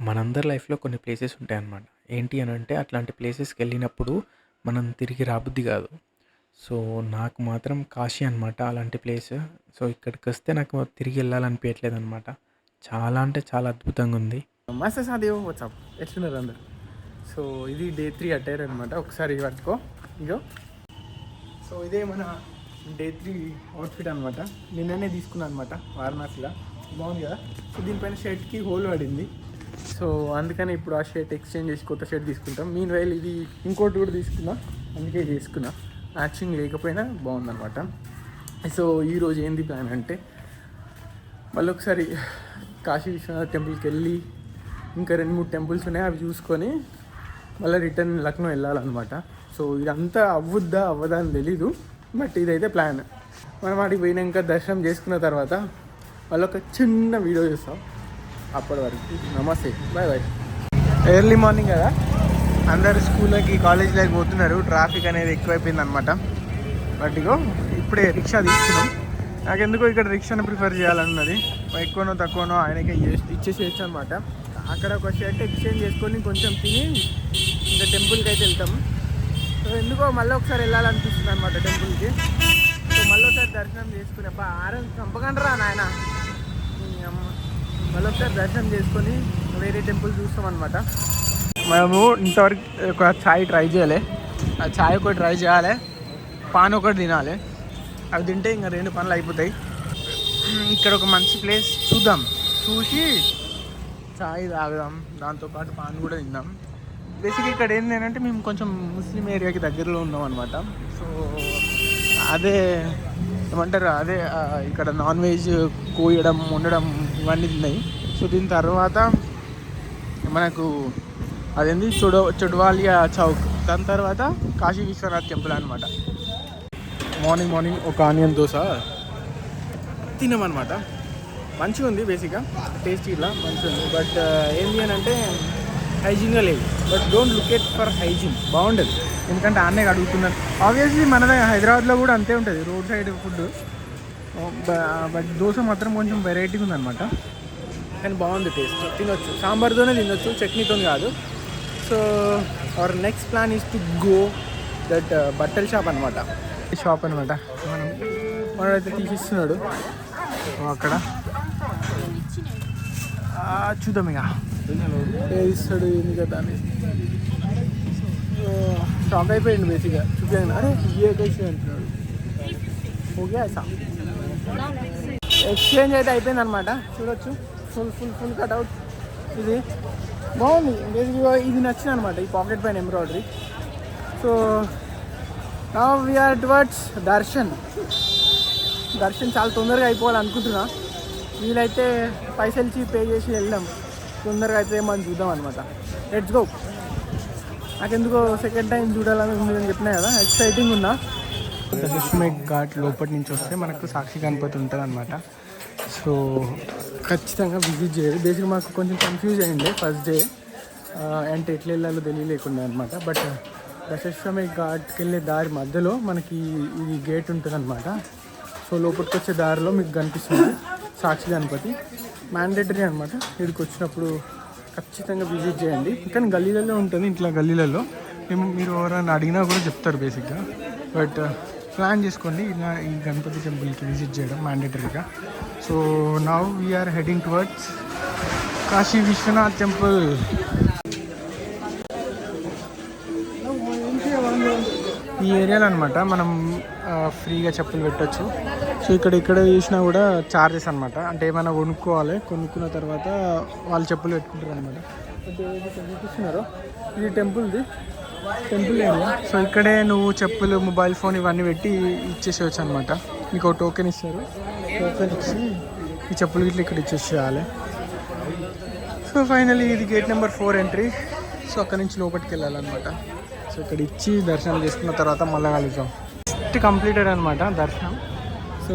మనందరి లైఫ్‌లో కొన్ని ప్లేసెస్ ఉంటాయన్నమాట. ఏంటి అనంటే అట్లాంటి ప్లేసెస్‌కెళ్ళినప్పుడు మనం తిరిగి రాబుద్ది గాదు. సో, నాకు మాత్రం కాశీ అనమాట అలాంటి ప్లేస్. సో, ఇక్కడికొస్తే నాకు తిరిగి ఎళ్ళాలనిపియట్లేదనమాట. చాలా అంటే చాలా అద్భుతంగుంది. మాస్టర్ సాదేవ్ వాట్సాప్ ఎట్లున్నారు అందరు. సో ఇది డే 3 అటైర్ అనమాట. ఒకసారి పట్టుకో ఇగో. సో ఇదే మన డే 3 అవుట్ఫిట్ అనమాట. నిన్ననే తీసుకున్నాను అనమాట వారణాసిలో. బాగుంది కదా. సో దీనిపైన షర్ట్కి హోల్ పడింది. సో అందుకని ఇప్పుడు ఆ షర్ట్ ఎక్స్చేంజ్ చేసి కొత్త షర్ట్ తీసుకుంటాం. మీన్ వైల్ ఇది ఇంకోటి కూడా తీసుకున్నా, అందుకే చేసుకున్నా. మ్యాచింగ్ లేకపోయినా బాగుందనమాట. సో ఈరోజు ఏంది ప్లాన్ అంటే మళ్ళీ ఒకసారి కాశీ విశ్వనాథ్ టెంపుల్కి వెళ్ళి ఇంకా 2-3 టెంపుల్స్ ఉన్నాయి, అవి చూసుకొని మళ్ళీ రిటర్న్ లక్నో వెళ్ళాలన్నమాట. సో ఇదంతా అవ్వదా అని తెలీదు, బట్ ఇదైతే ప్లాన్. మనం వాటికి పోయినాక దర్శనం చేసుకున్న తర్వాత మళ్ళీ ఒక చిన్న వీడియో చేస్తాం. అప్పటి వరకు నమస్తే, బాయ్ బాయ్. ఎర్లీ మార్నింగ్ కదా, అందరు స్కూల్కి కాలేజీలోకి పోతున్నారు. ట్రాఫిక్ అనేది ఎక్కువైపోయింది అనమాట. బట్ ఇగో ఇప్పుడే రిక్షా తీసుకున్నాం. నాకెందుకో ఇక్కడ రిక్షాను ప్రిఫర్ చేయాలన్నది. ఎక్కువనో తక్కువనో ఆయనకి ఇచ్చేసేయచ్చు అనమాట. అక్కడ ఒక షర్ట్ ఎక్స్చేంజ్ చేసుకొని కొంచెం తిని ఇంకా టెంపుల్కి అయితే వెళ్తాం. సో ఎందుకో మళ్ళీ ఒకసారి వెళ్ళాలనిపిస్తుంది అనమాట టెంపుల్కి. సో మళ్ళీ ఒకసారి దర్శనం చేసుకుని అబ్బా ఆరం చంపకండ్రా నాయన, మళ్ళీ ఒకసారి దర్శనం చేసుకొని వేరే టెంపుల్ చూస్తాం అనమాట. మేము ఇంతవరకు ఒక ఛాయ్ ట్రై చేయాలి. ఆ ఛాయ్ ఒకటి ట్రై చేయాలి, పాన్ ఒకటి తినాలి. అవి తింటే ఇంకా 2 పనులు అయిపోతాయి. ఇక్కడ ఒక మంచి ప్లేస్ చూద్దాం, చూసి ఛాయ్ తాగుదాం, దాంతోపాటు పాన్ కూడా తిందాం. బేసిక్గా ఇక్కడ ఏంటంటే మేము కొంచెం ముస్లిం ఏరియాకి దగ్గరలో ఉన్నాం అనమాట. సో అదే ఏమంటారు, అదే ఇక్కడ నాన్ వెజ్ కోయడం వండడం ఇవన్నీ ఉన్నాయి. సో దీని తర్వాత మనకు అదేంది చుడవాలియా చౌక్, దాని తర్వాత కాశీ విశ్వనాథ్ టెంపుల్ అనమాట. మార్నింగ్ ఒక ఆనియన్ దోశ తినమన్నమాట. మంచిగా ఉంది, బేసిక్గా టేస్ట్ ఇలా మంచిగా ఉంది. బట్ ఏంటి అని అంటే హైజీన్గా లేదు. But don't look at for hygiene, బాగుండదు. ఎందుకంటే ఆన్నే అడుగుతున్నారు. ఆబ్వియస్లీ మన హైదరాబాద్లో కూడా అంతే ఉంటుంది road side food. But dosa మాత్రం కొంచెం వెరైటీగా ఉందన్నమాట. కానీ బాగుంది, టేస్ట్ తినొచ్చు. సాంబార్తోనే తినొచ్చు, చట్నీతో కాదు. So our next plan is to go that బట్టల షాప్ అనమాట. షాప్ అనమాట. మనడైతే తీసిస్తున్నాడు అక్కడ, చూద్దాం ఇక ఇస్తాడు ఏంది కదా అని. షాక్ అయిపోయింది బేసిక్గా చూపించాను. అరే ఏ కైసి అంటున్నాడు. ఓకే అసా ఎక్స్చేంజ్ అయితే అయిపోయింది అనమాట. చూడొచ్చు, ఫుల్ కట్అవుట్. ఇది బాగుంది బేసిక్గా, ఇది నచ్చింది అనమాట, ఈ పాకెట్ పైన embroidery. So now we are towards darshan చాలా తొందరగా అయిపోవాలనుకుంటున్నా. వీలైతే పైసలు ఇచ్చి పే చేసి వెళ్దాం, తొందరగా అయితే ఏమని చూద్దాం అనమాట. Let's go. నాకెందుకో సెకండ్ టైం చూడాలని ఉంది అని చెప్పినా కదా, ఎక్సైటింగ్ ఉన్నా. దశమేఘ్ ఘాట్ లోపటి నుంచి వస్తే మనకు సాక్షి గణపతి ఉంటుంది అనమాట. సో ఖచ్చితంగా విజిట్ చేయాలి. బేసిక్గా మాకు కొంచెం కన్ఫ్యూజ్ అయ్యింది ఫస్ట్ డే, అంటే ఎట్లా వెళ్ళాలో తెలియలేకుండా అనమాట. బట్ దశమేఘ్ ఘాట్కి వెళ్ళే దారి మధ్యలో మనకి ఇది గేట్ ఉంటుంది అనమాట. సో లోపలికి వచ్చే దారిలో మీకు కనిపిస్తుంది సాక్షి గణపతి. మ్యాండేటరీ అనమాట. ఇక్కడికి వచ్చినప్పుడు ఖచ్చితంగా విజిట్ చేయండి. కానీ గల్లీలలో ఉంటుంది, ఇట్లా గల్లీలలో మీరు ఎవరైనా అడిగినా కూడా చెప్తారు బేసిక్గా. బట్ ప్లాన్ చేసుకోండి ఇలా ఈ గణపతి టెంపుల్కి విజిట్ చేయడం మ్యాండేటరీగా. So now we are heading towards Kashi Vishwanath temple. ఈ ఏరియాలో అనమాట మనం ఫ్రీగా చెప్పులు పెట్టచ్చు. సో ఇక్కడ చూసినా కూడా చార్జెస్ అనమాట. అంటే ఏమైనా కొనుక్కున్న తర్వాత వాళ్ళు చెప్పులు పెట్టుకుంటారు అనమాట. చూపిస్తున్నారో ఇది టెంపుల్ ఏరియా. సో ఇక్కడే నువ్వు చెప్పులు, మొబైల్ ఫోన్ ఇవన్నీ పెట్టి ఇచ్చేసేయచ్చు అనమాట. మీకు ఒక టోకెన్ ఇస్తారు, టోకెన్ ఇచ్చి ఈ చెప్పులు ఇట్లా ఇక్కడ ఇచ్చేసేయాలి. సో ఫైనలీ ఇది గేట్ నెంబర్ 4 ఎంట్రీ. సో అక్కడ నుంచి లోపలికి వెళ్ళాలన్నమాట. సో ఇక్కడ ఇచ్చి దర్శనం చేసుకున్న తర్వాత మళ్ళీ కలుద్దాం. జస్ట్ కంప్లీటెడ్ అనమాట దర్శనం. సో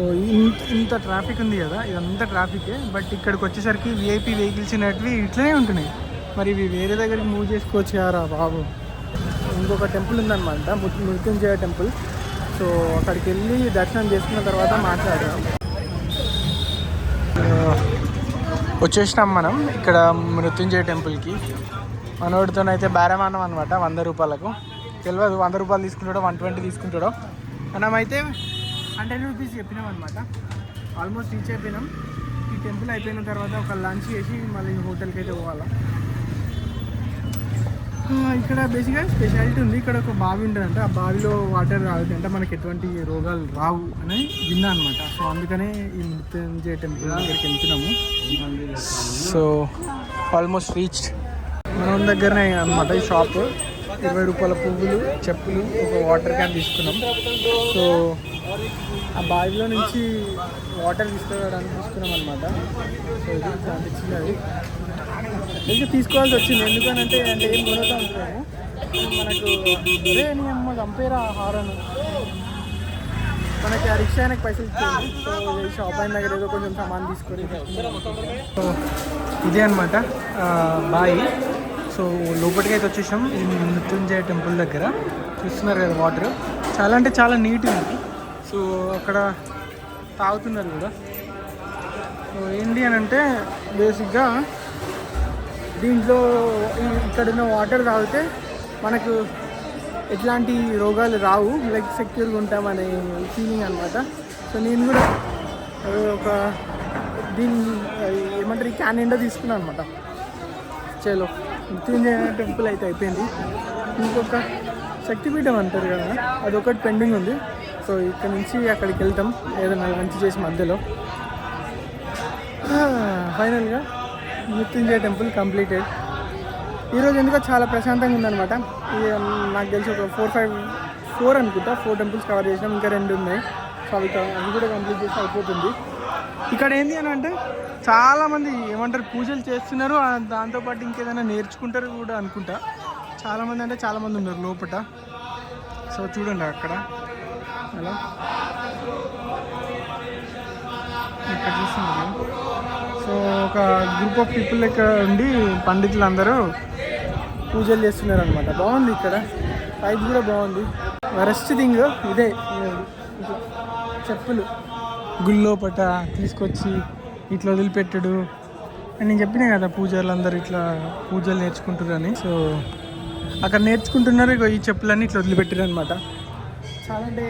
ఇంత ట్రాఫిక్ ఉంది కదా, ఇదంతా ట్రాఫికే. బట్ ఇక్కడికి వచ్చేసరికి విఐపీ వెహికల్స్ అనేటివి ఇట్లనే ఉంటున్నాయి. మరి ఇవి వేరే దగ్గరికి మూవ్ చేసుకోవచ్చు కదా బాబు. ఇంకొక టెంపుల్ ఉందన్నమాట, మృత్యుంజయ టెంపుల్. సో అక్కడికి వెళ్ళి దర్శనం చేసుకున్న తర్వాత మాట్లాడాం. వచ్చేసినాం మనం ఇక్కడ మృత్యుంజయ టెంపుల్కి. మనోడితోనైతే బేరమానం అనమాట 100 రూపాయలకు. తెలియదు 100 రూపాయలు తీసుకుంటాడో 120 తీసుకుంటాడో. మనమైతే 100 రూపీస్ చెప్పినాం అనమాట. ఆల్మోస్ట్ రీచ్ అయిపోయినాం. ఈ టెంపుల్ అయిపోయిన తర్వాత ఒక లంచ్ చేసి మళ్ళీ హోటల్కి అయితే పోవాలా. ఇక్కడ బేసిక్గా స్పెషాలిటీ ఉంది. ఇక్కడ ఒక బావి ఉంటుందంట. ఆ బావిలో వాటర్ తాగుతుంది అంటే మనకి ఎటువంటి రోగాలు రావు అని విన్నా అనమాట. సో అందుకనే ఈ మృత్యుంజయ టెంపుల్ దగ్గరికి వెళ్తున్నాము. So almost reached. మన దగ్గరనే అనమాట ఈ షాప్. 20 రూపాయల పువ్వులు, చెప్పులు, ఒక వాటర్ క్యాన్ తీసుకున్నాం. సో ఆ బావిలో నుంచి వాటర్ తీసుకోవడానికి తీసుకున్నాం అనమాట. సో ఇది అనిపించింది. ఇంకా తీసుకోవాల్సి వచ్చింది. ఎందుకనంటే అంటే ఏం కొనుతా ఉంటాము మనకు. అదే నీ అమ్మ చంపేరా హారన్ మనకి ఆ రిక్షా ఆయనకి పైసలు ఇచ్చింది. సో ఈ షాప్ అయిన దగ్గర ఏదో కొంచెం సామాన్ తీసుకొని. సో ఇదే అనమాట బావి. సో లోపలికి అయితే వచ్చేసాం. ఈ మృత్యుంజయ టెంపుల్ దగ్గర చూస్తున్నారు కదా వాటర్ చాలా అంటే చాలా నీట్గా ఉంది. సో అక్కడ తాగుతున్నారు కూడా. సో ఏంటి అని అంటే బేసిక్గా దీంట్లో ఇక్కడున్న వాటర్ తాగితే మనకు ఎట్లాంటి రోగాలు రావు, లైక్ సెక్యూర్గా ఉంటామనే ఫీలింగ్ అనమాట. సో నేను కూడా ఒక దీన్ని ఏమంటారు ఈ క్యాన్ నిండా తీసుకున్నాను అనమాట. చలో మృత్యుంజయ టెంపుల్ అయితే అయిపోయింది. ఇంకొక శక్తిపీఠం అంటారు కదా అదొకటి పెండింగ్ ఉంది. సో ఇక్కడ నుంచి అక్కడికి వెళ్తాం ఏదైనా లంచ్ చేసి మధ్యలో. ఫైనల్గా మృత్యుంజయ టెంపుల్ కంప్లీటెడ్. ఈరోజు ఎందుకో చాలా ప్రశాంతంగా ఉందన్నమాట. నాకు తెలిసి ఒక 4 అనుకుంటా 4 టెంపుల్స్ కవర్ చేసినాం. ఇంకా 2 ఉన్నాయి. సో అవి కూడా కంప్లీట్ చేసి అయిపోతుంది. ఇక్కడ ఏంటి అని అంటే చాలామంది ఏమంటారు పూజలు చేస్తున్నారు, దాంతోపాటు ఇంకేదైనా నేర్చుకుంటారు కూడా అనుకుంటా. చాలామంది అంటే చాలామంది ఉన్నారు లోపల. సో చూడండి అక్కడ అలా ఇక్కడ చూస్తున్నారు. సో ఒక గ్రూప్ ఆఫ్ పీపుల్ లెక్క ఉండి పండితులు అందరూ పూజలు చేస్తున్నారు అనమాట. బాగుంది ఇక్కడ వైబ్ కూడా బాగుంది. వరస్ట్ థింగ్ ఇదే చెప్పులు గుళ్ళోపట తీసుకొచ్చి ఇట్లా వదిలిపెట్టడు. నేను చెప్పినా కదా పూజలు అందరూ ఇట్లా పూజలు నేర్చుకుంటున్నారని. సో అక్కడ నేర్చుకుంటున్నారు. ఇక ఈ చెప్పులన్నీ ఇట్లా వదిలిపెట్టారు అనమాట. చాలా అంటే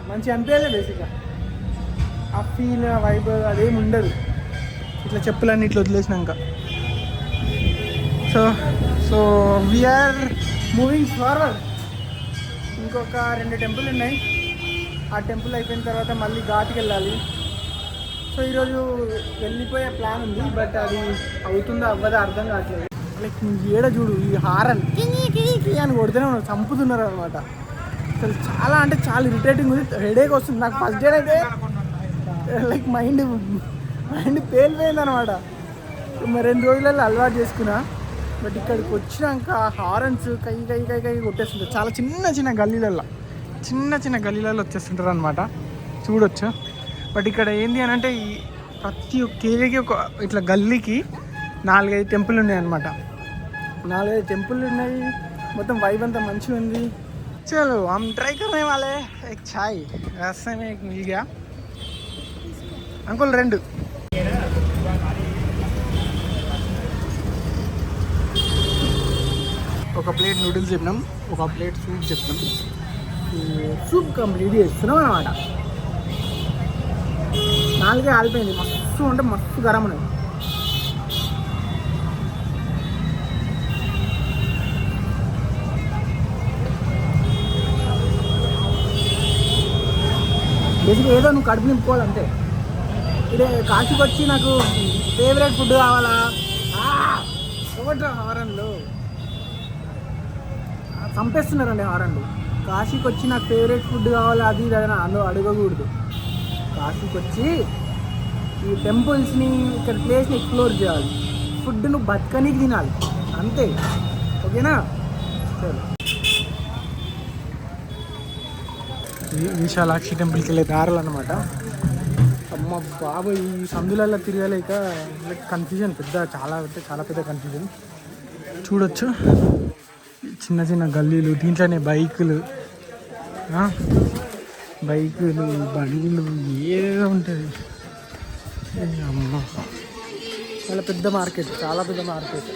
మంచిగా అనిపించాలి. బేసిక్గా ఆ ఫీల్ వైబ్ అదేమి ఉండదు ఇట్లా చెప్పులన్నీ ఇట్లా వదిలేసినాక. So we are moving forward. ఇంకొక 2 టెంపుల్ ఉన్నాయి. ఆ టెంపుల్ అయిపోయిన తర్వాత మళ్ళీ ఘాట్కి వెళ్ళాలి. సో ఈరోజు వెళ్ళిపోయే ప్లాన్ ఉంది. బట్ అది అవుతుందో అవ్వదో అర్థం కావట్లేదు. లైక్ ఏడ చూడు ఈ హారన్ అని కొడితేనే చంపుతున్నారు అనమాట. అసలు చాలా అంటే చాలా ఇరిటేటింగ్ ఉంది. హెడేక్ వస్తుంది నాకు. ఫస్ట్ డే అయితే లైక్ మైండ్ పేలిపోయింది అనమాట. 2 రోజులలో అలవాటు చేసుకున్నా. బట్ ఇక్కడికి వచ్చినాక హారన్స్ కై కొట్టేస్తుంటారు. చాలా చిన్న గల్లీలలో వచ్చేస్తుంటారు అనమాట. చూడొచ్చు. బట్ ఇక్కడ ఏంటి అని అంటే ఈ ప్రతి ఒక్క ఏరియాకి ఒక ఇట్లా గల్లీకి 4-5 టెంపుల్ ఉన్నాయి అనమాట. 4-5 టెంపుల్ ఉన్నాయి. మొత్తం వైబ్ అంతా మంచిగా ఉంది. చలో हम ट्राई करने वाले एक चाय रास्ते में एक मिल गया अंकुल 2 ఒక ప్లేట్ నూడిల్స్ చెప్పినాం, ఒక ప్లేట్ సూప్ చెప్పినాం. సూప్ కంప్లీట్ చేస్తున్నాం అనమాట. 4 ఆలిపోయింది. మస్తు అంటే మస్తు గరం ఉన్నది. బేసిక్గా ఏదో నువ్వు కడుపు నింపుకోవాలంటే. ఇదే కాశీకి వచ్చి నాకు ఫేవరెట్ ఫుడ్ కావాలా ఒకటి హారన్లు చంపేస్తున్నారండి. హారన్లు కాశీకి వచ్చి నాకు ఫేవరెట్ ఫుడ్ కావాలి అది ఇది అని అడగకూడదు. కాశీకి వచ్చి ఈ టెంపుల్స్ని ఇక్కడ ప్లేస్ని ఎక్స్ప్లోర్ చేయాలి. ఫుడ్ నువ్వు బతకనికి తినాలి అంతే. ఓకేనా? సరే. విశాలాక్షి టెంపుల్కి వెళ్ళే దారులు అనమాట. అమ్మ బాబు ఈ సందులలో తిరగలేక కన్ఫ్యూజన్ చాలా పెద్ద కన్ఫ్యూజన్. చూడొచ్చు చిన్న గల్లీలు, దీంట్లోనే బైకులు బండ్లు ఏదో ఉంటుంది. అమ్మ చాలా పెద్ద మార్కెట్, చాలా పెద్ద మార్కెట్.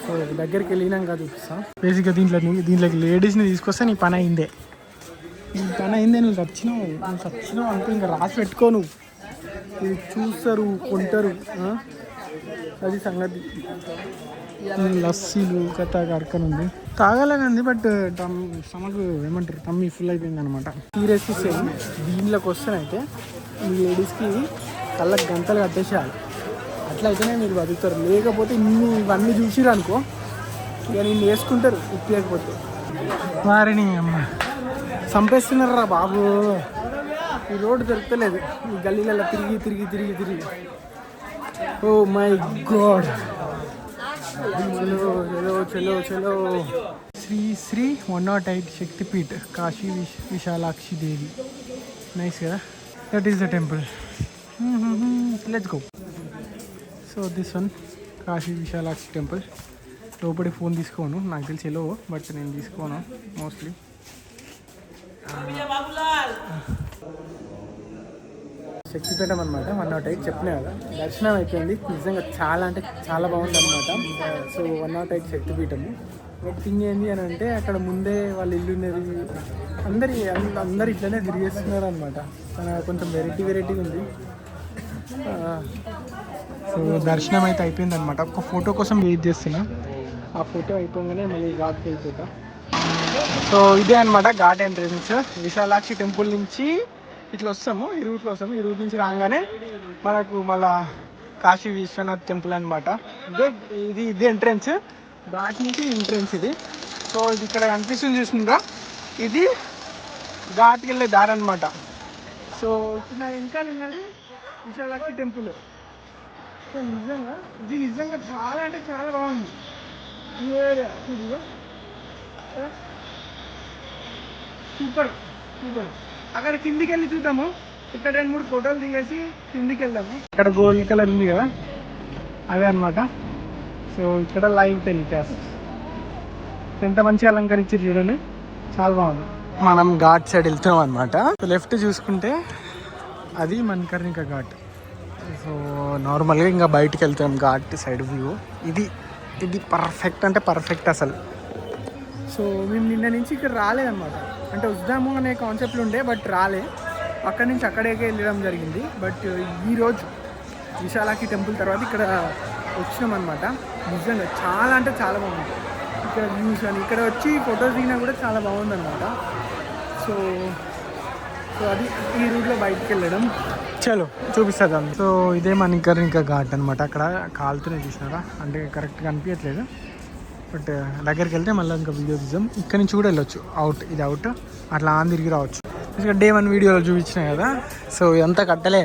సో దగ్గరికి వెళ్ళినాక చూపిస్తాం. బేసిక్గా దీంట్లోకి లేడీస్ని తీసుకొస్తే నీ పని అయిందే. నీ పని అయిందే. నువ్వు వచ్చినావు అనుకో, ఇంకా రాసి పెట్టుకో. నువ్వు ఇది చూస్తారు, కొంటారు. అది సంగతి. లస్సీలు కథ కరకన ఉంది, తాగాలని ఉంది. బట్ స్టమక్ ఏమంటారు, టమ్మీ ఫుల్ అయిపోయింది అనమాట. Seriously same. దీనిలోకి వస్తేనైతే ఈ లేడీస్కి కళ్ళకి గంటలు కట్టేసేయాలి. అట్లా అయితేనే మీరు బతుకుతారు. లేకపోతే ఇవన్నీ చూసిరు అనుకో, ఇక నేను వేసుకుంటారు ఉప్పేయకపోతే. వారిని అమ్మ చంపేస్తున్నారా బాబు. ఈ రోడ్డు దొరకలేదు. ఈ గల్లీలలో తిరిగి తిరిగి తిరిగి తిరిగి. Oh my god. చలో చలో చలో చలో. శ్రీ శ్రీ 108 శక్తిపీఠ్ కాశీ విశాలాక్షి దేవి. నైస్ కదా. That is the temple. Let's go. So this one Kashi Vishalakshi temple. లోపలి ఫోన్ తీసుకోను, నాకు తెలిసి ఎలో, బట్ నేను తీసుకోను మోస్ట్లీ. శక్తిపీఠం అనమాట, 108 చెప్పినా కదా. దర్శనం అయిపోయింది. నిజంగా చాలా అంటే చాలా బాగుంది అనమాట. సో 108 శక్తిపీఠము. బట్ థింగ్ ఏంటి అని అంటే, అక్కడ ముందే వాళ్ళ ఇల్లు ఉన్నది. అందరు ఇట్లనే తిరిగేస్తున్నారు అనమాట. కొంచెం వెరైటీగా ఉంది. సో దర్శనం అయితే అయిపోయింది అనమాట. ఒక ఫోటో కోసం వెయిట్ చేస్తున్నా. ఆ ఫోటో అయిపోగానే మళ్ళీ ఘాట్కి వెళ్ళిపోతా. సో ఇదే అనమాట ఘాట్ ఎంట్రన్స్. విశాలాక్షి టెంపుల్ నుంచి ఇట్లా వస్తాము, ఈ రూట్లో వస్తాము. ఈ రూట్ నుంచి రాగానే మనకు మళ్ళా కాశీ విశ్వనాథ్ టెంపుల్ అనమాట. ఇదే ఎంట్రన్స్. ఘాట్ నుంచి ఎంట్రన్స్ ఇది. సో ఇది ఇక్కడ కనిపిస్తుంది చూస్తుందా, ఇది ఘాట్కి వెళ్ళే దారి అనమాట. సో ఇంకా నిన్నది విశాలాక్షి టెంపుల్. సో నిజంగా చాలా అంటే చాలా బాగుంది ఈ ఏరియా. సూపర్. అక్కడ కిందికి వెళ్ళి చూద్దాము. ఇక్కడ 2-3 ఫోటోలు దిగేసి కిందికి వెళ్దాము. ఇక్కడ గోల్డ్ కలర్ ఉంది కదా, అదే అనమాట. సో ఇక్కడ లైవ్ టెలికాస్ట్ ఎంత మంచిగా అలంకరించారు చూడండి, చాలా బాగుంది. మనం ఘాట్ సైడ్ వెళ్తున్నాం అనమాట. లెఫ్ట్ చూసుకుంటే అది మణికర్ణిక ఘాట్. సో నార్మల్గా ఇంకా బయటికి వెళ్తాం ఘాట్ సైడ్ వ్యూ. ఇది పర్ఫెక్ట్ అంటే పర్ఫెక్ట్ అసలు. సో మేము నిన్న నుంచి ఇక్కడ రాలేదన్నమాట. అంటే వద్దాము అనే కాన్సెప్ట్లు ఉండే, బట్ రాలే. అక్కడి నుంచి అక్కడే వెళ్ళడం జరిగింది. బట్ ఈరోజు విశాలాక్షి టెంపుల్ తర్వాత ఇక్కడ వచ్చినాం అనమాట. నిజంగా చాలా అంటే చాలా బాగుంది. ఇక్కడ వ్యూస్ అని ఇక్కడ వచ్చి ఫొటోస్ దిగినా కూడా చాలా బాగుందన్నమాట. సో అది ఈ రూట్లో బయటికి వెళ్ళడం. చలో చూపిస్తాను. సో ఇదే మణికర్ణిక ఘాట్ అనమాట. అక్కడ కాలుతూనే చూసినారా, అంటే కరెక్ట్గా అనిపించట్లేదు. బట్ దగ్గరికి వెళ్తే మళ్ళీ ఇంకా వీడియో తీద్దాం. ఇక్కడ నుంచి కూడా వెళ్ళొచ్చు. ఇది అవుట్ అట్లా తిరిగి రావచ్చు. ఇంకా డే 1 వీడియోలో చూపించినాయి కదా. సో ఇదంతా కట్టలే,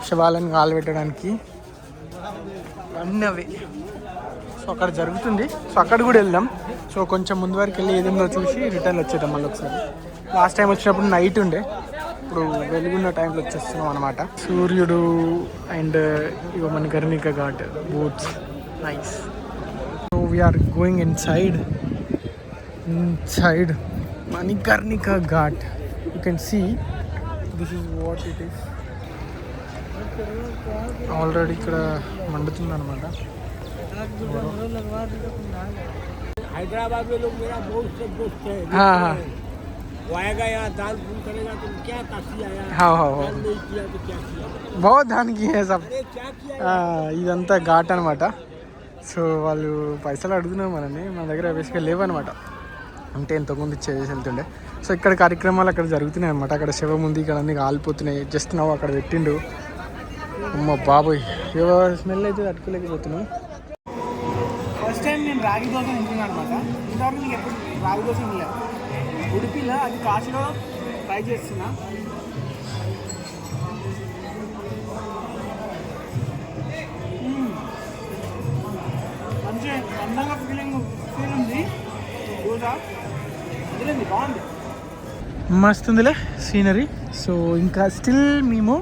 శవాలను కాలు పెట్టడానికి అన్నవి. సో అక్కడ జరుగుతుంది. సో అక్కడ కూడా వెళ్దాం. సో కొంచెం ముందు వరకు వెళ్ళి ఏదేందో చూసి రిటర్న్ వచ్చేద్దాం మళ్ళీ ఒకసారి. లాస్ట్ టైం వచ్చినప్పుడు నైట్ ఉండే, ఇప్పుడు వెలుగున్న టైంలో వచ్చేస్తున్నాం అనమాట. సూర్యుడు అండ్ ఇగో Manikarnika Ghat boats. Nice. So we are going inside Manikarnika Ghat. You can see this is what it is. Already ఇక్కడ మండుతుంది అనమాట. हैदराबाद में लोग मेरा बहुत से दोस्त है। हाँ वो आएगा यहाँ दान पुण्य करेगा, तुम क्या काशी आया, हाँ दान नहीं किया तो क्या किया, बहुत దాన్ కి सब. अरे क्या किया। ఇదంతా ఘాట్ అనమాట. సో వాళ్ళు పైసలు అడుగుతున్నారు మనని, మన దగ్గర బేసిక్గా లేవన్నమాట. అంటే ఎంతోమంది చేసి వెళ్తుండే. సో ఇక్కడ కార్యక్రమాలు అక్కడ జరుగుతున్నాయి అనమాట. అక్కడ శవం ఉంది, ఇక్కడ అన్ని కాలిపోతున్నాయి. జస్ట్ నవ్వు అక్కడ పెట్టిండు. అమ్మ బాబోయ్, స్మెల్ అయితే తట్టుకోలేకపోతున్నాం. ఫస్ట్ టైం నేను రాగి దోశ తింటున్నాను అనమాట. ఇంతవరకు నీకు ఎప్పుడు రాగి దోశ తినలేదు. ఉడిపిలో అది కాశీలో ట్రై చేస్తున్నా. మంచి అందంగా ఫీల్ ఉంది దోశ. అదిలేండి, బాగుంది, మస్తు ఉందిలే సీనరీ. సో ఇంకా స్టిల్ మేము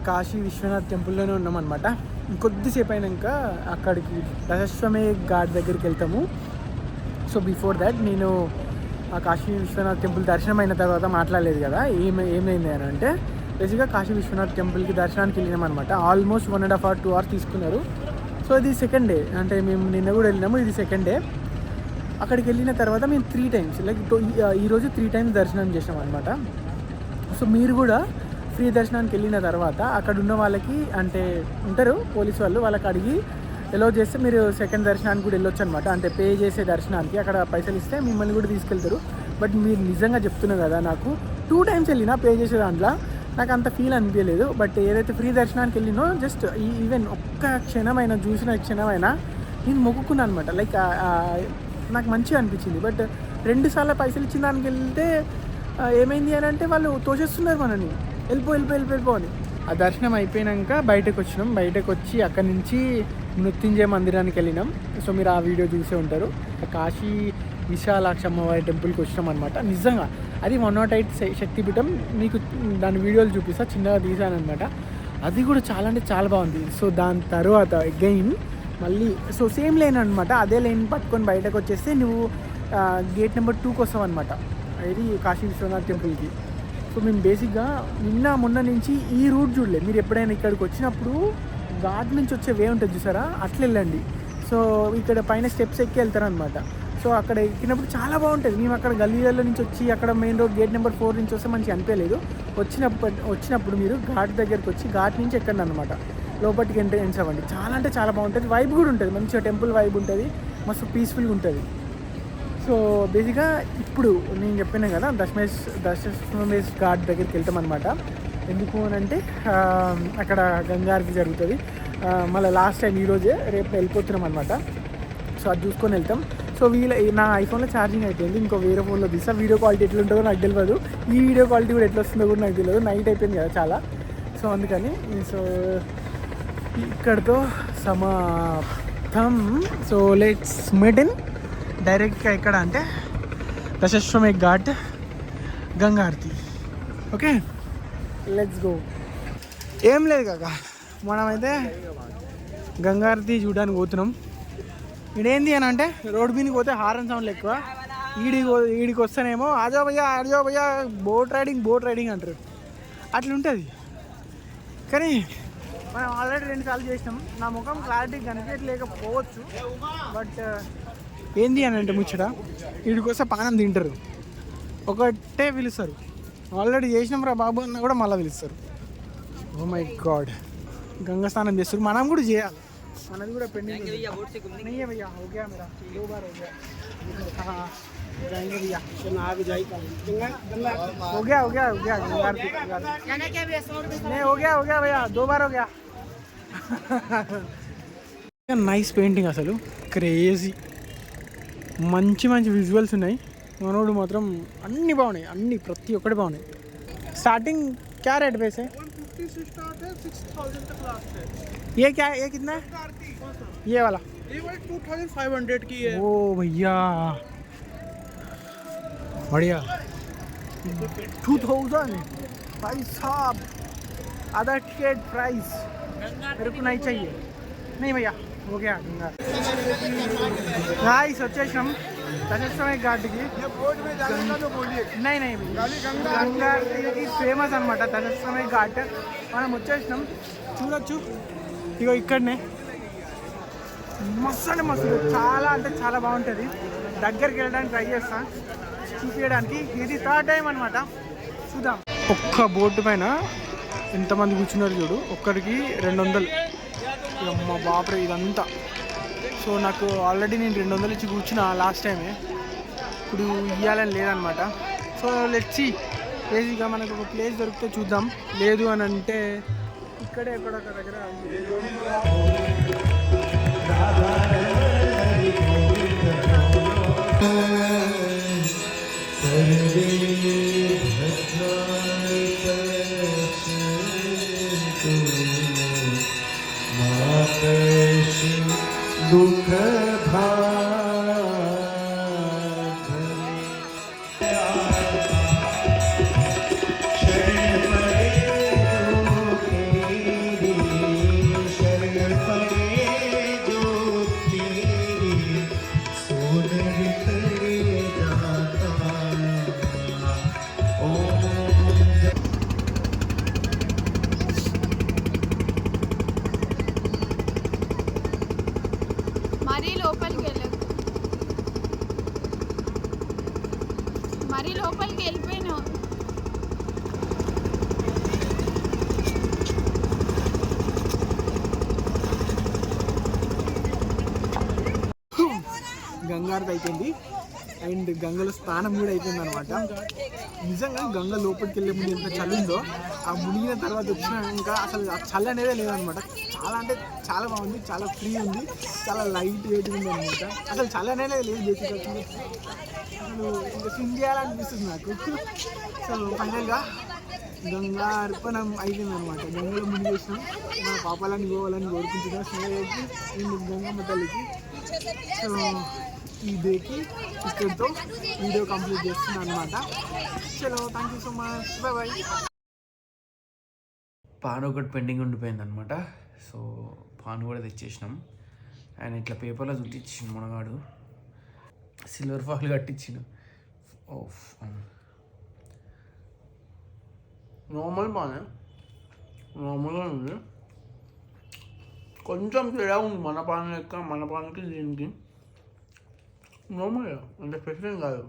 కాశీ విశ్వనాథ్ టెంపుల్లోనే ఉన్నామన్నమాట. ఇంకొద్దిసేపు అయినాక అక్కడికి దశాశ్వమేధ్ ఘాట్ దగ్గరికి వెళ్తాము. సో బిఫోర్ దాట్ నేను ఆ కాశీ విశ్వనాథ్ టెంపుల్ దర్శనం అయిన తర్వాత మాట్లాడలేదు కదా, ఏమైంది అని అంటే బేసిక్గా కాశీ విశ్వనాథ్ టెంపుల్కి దర్శనానికి వెళ్ళినాం అనమాట. ఆల్మోస్ట్ 1.5 hours 2 hours తీసుకున్నారు. సో ఇది సెకండ్ డే, అంటే మేము నిన్న కూడా వెళ్ళినాము, ఇది సెకండ్ డే. అక్కడికి వెళ్ళిన తర్వాత మేము 3 times ఈరోజు 3 times దర్శనం చేసాం అనమాట. సో మీరు కూడా ఫ్రీ దర్శనానికి వెళ్ళిన తర్వాత అక్కడ ఉన్న వాళ్ళకి అంటే ఉంటారు పోలీసు వాళ్ళు, వాళ్ళకి అడిగి ఎలో చేస్తే మీరు సెకండ్ దర్శనానికి కూడా వెళ్ళొచ్చు అనమాట. అంటే పే చేసే దర్శనానికి అక్కడ పైసలు ఇస్తే మిమ్మల్ని కూడా తీసుకెళ్తారు. బట్ మీరు నిజంగా చెప్తున్నారు కదా, నాకు 2 times వెళ్ళినా పే చేసే దాంట్లో నాకు అంత ఫీల్ అనిపించలేదు. బట్ ఏదైతే ఫ్రీ దర్శనానికి వెళ్ళినో జస్ట్ ఈవెన్ ఒక్క క్షణమైనా చూసిన క్షణమైనా నేను మొక్కుకున్నాను అనమాట. లైక్ నాకు మంచిగా అనిపించింది. బట్ 2 సార్లు పైసలు ఇచ్చిన దానికి వెళ్తే ఏమైంది అని అంటే వాళ్ళు తోచేస్తున్నారు మనని, వెళ్ళిపో అని. ఆ దర్శనం అయిపోయాక బయటకు వచ్చినాం. బయటకు వచ్చి అక్కడి నుంచి మృత్యుంజయ మందిరానికి వెళ్ళినాం. సో మీరు ఆ వీడియో చూసే ఉంటారు. కాశీ విశాలాక్షి అమ్మవారి టెంపుల్కి వచ్చినాం అనమాట. నిజంగా అది 108 శక్తిపీఠం. మీకు దాని వీడియోలు చూపిస్తా, చిన్నగా తీసాను అనమాట. అది కూడా చాలా అంటే చాలా బాగుంది. సో దాని తర్వాత అగైన్ మళ్ళీ సో సేమ్ లైన్ అనమాట. అదే లైన్ పట్టుకొని బయటకు వచ్చేస్తే నువ్వు గేట్ నెంబర్ 2కి వస్తావు అనమాట. ఇది కాశీ విశ్వనాథ్ టెంపుల్కి. సో మేము బేసిక్గా మొన్న నుంచి ఈ రూట్ చూడలేదు. మీరు ఎప్పుడైనా ఇక్కడికి వచ్చినప్పుడు ఘాట్ నుంచి వచ్చే వే ఉంటుంది చూసారా, అట్లా వెళ్ళండి. సో ఇక్కడ పైన స్టెప్స్ ఎక్కి వెళ్తారనమాట. సో అక్కడ ఎక్కినప్పుడు చాలా బాగుంటుంది. మేము అక్కడ గల్లీలలో నుంచి వచ్చి అక్కడ మెయిన్ రోడ్ గేట్ నెంబర్ 4 నుంచి వస్తే మంచిగా అనిపించలేదు. వచ్చినప్పుడు మీరు ఘాట్ దగ్గరికి వచ్చి ఘాట్ నుంచి ఎక్కండి అనమాట. లోపలికి ఎంట్రెన్స్ అవ్వండి. చాలా అంటే చాలా బాగుంటుంది. వైబ్ కూడా ఉంటుంది, మంచిగా టెంపుల్ వైబ్ ఉంటుంది, మస్తు పీస్ఫుల్గా ఉంటుంది. సో బేసిక్గా ఇప్పుడు నేను చెప్పినా కదా దశమేష్ ఘాట్ దగ్గరికి వెళ్తాం అనమాట. ఎందుకు అని అంటే అక్కడ గంగారతి జరుగుతుంది. మళ్ళీ లాస్ట్ టైం ఈరోజే రేపు వెళ్ళిపోతున్నాం అనమాట. సో అది చూసుకొని వెళ్తాం. సో నా ఐఫోన్లో ఛార్జింగ్ అయిపోయింది. ఇంకో వేరే ఫోన్లో తీసా. వీడియో క్వాలిటీ ఎట్లా ఉంటుందో నాకు తెలియదు. ఈ వీడియో క్వాలిటీ కూడా ఎట్లా వస్తుందో కూడా నాకు తెలియదు. నైట్ అయిపోయింది కదా చాలా. సో అందుకని సో ఇక్కడితో సమాప్తం. సో లెట్స్ మీట్ ఇన్ డైరెక్ట్గా ఎక్కడ అంటే Dashashwamedh Ghat Ganga aarti. Okay let's go. ఏం లేదు కాక, మనమైతే గంగారతి చూడడానికి పోతున్నాం. ఇదేంది అని అంటే రోడ్ మీదకి పోతే హారన్ సౌండ్లు ఎక్కువ. ఈడికి వస్తేనేమో ఆజో భయ్యా బోట్ రైడింగ్ అంటారు. అట్లా ఉంటుంది. కానీ మనం ఆల్రెడీ 2 సార్లు చేసినాం. నా ముఖం క్లారిటీ కనిపించలేకపోవచ్చు. బట్ ఏంది అని అంటే ముచ్చట, వీడికి వస్తే పానం తింటారు, ఒకటే పిలుస్తారు. ఆల్రెడీ చేసినాం రా బాబు అన్న కూడా మళ్ళీ పిలుస్తారు. ఓ మై గాడ్, గంగా స్నానం చేస్తారు. మనం కూడా చేయాలి, మనది కూడా పెండింగ్. नहीं है भैया, हो गया मेरा 2 बार हो गया. हाँ जाएंगे भैया, हो गया नहीं हो गया भैया 2 बार हो गया. నైస్ పెయింటింగ్, అసలు క్రేజీ. మంచి విజువల్స్ ఉన్నాయి. మనోడు మాత్రం అన్నీ బాగున్నాయి, అన్నీ ప్రతి ఒక్కటి బాగున్నాయి. స్టార్టింగ్ क्या रेट पे से 150 से स्टार्ट है, 6000 तक लास्ट है. ये क्या है, ये कितना है? ये वाला 2500 की है. ओ भैया बढ़िया. 2000 भाई साहब, आधा टिकट प्राइस. मेरे को नहीं चाहिए. नहीं भैया हो गया. गाइस వచ్చేసాం దశమేష్ ఘాట్కి. नहीं గంగారతి ఫేమస్ అనమాట దశమేష్ ఘాట్. మనం వచ్చేసినాం, చూడొచ్చు. ఇగో ఇక్కడనే మస్తు అంటే మస్తు, చాలా అంటే చాలా బాగుంటుంది. దగ్గరికి వెళ్ళడానికి ట్రై చేస్తా చూపించడానికి. ఇది 3rd టైం అనమాట. చూద్దాం. ఒక్క బోటు పైన ఎంతమంది కూర్చున్నారు చూడు, ఒక్కడికి 200. అమ్మ బాపరే ఇదంతా. సో నాకు ఆల్రెడీ నేను 200 ఇచ్చి కూర్చున్నా లాస్ట్ టైమే. ఇప్పుడు ఇవ్వాలని లేదనమాట. So let's see. బేసిక్గా మనకు ఒక ప్లేస్ దొరికితే చూద్దాం, లేదు అని అంటే ఇక్కడే ఎక్కడొక్క దగ్గర दुख మరీ లోపలికి వెళ్ళకు, మరీ లోపలికి వెళ్ళిపోయినావు. గంగారతి అయిపోయింది అండ్ గంగలో స్నానం కూడా అయిపోయింది అనమాట. నిజంగా గంగ లోపలికి వెళ్ళే ముందు ఎంత చలి ఉందో ఆ మునిగిన తర్వాత వచ్చినాక అసలు ఆ చలి అనేదే లేదనమాట. చాలా అంటే చాలా బాగుంది, చాలా ఫ్రీ ఉంది, చాలా లైట్ వెయిట్ ఉంది అనమాట. అసలు చలి అనేది లేదు బేసిక్గా. అసలు ఇంకా స్విమ్ చేయాలనిపిస్తుంది నాకు. సో ఫైనల్గా గంగా అర్పణం అయిపోయింది అనమాట. గంగలో మునిగేసినాం, మన పాపాలని పోవాలని కోరుకుంటున్నాం స్నేహితులకి నేను గంగమ్మ తల్లికి. సో ఈ డేకి ఇక్కడితో వీడియో కంప్లీట్ చేస్తున్నాను అనమాట. చలో thank you so much, bye bye. Paan ఒకటి పెండింగ్ ఉండిపోయింది అనమాట. సో పాన్ కూడా తెచ్చేసినాం. ఆయన ఇట్లా పేపర్లో చుట్టించిండు మనగాడు, సిల్వర్ ఫాయిల్ కట్టించిండు. నార్మల్ పానే, నార్మల్గా ఉంది. కొంచెం తేడా ఉంది మన పాన్ లెక్క, మన పాన్కి దీనికి. నార్మల్గా అంటే స్పెషల్ ఏం కాదు.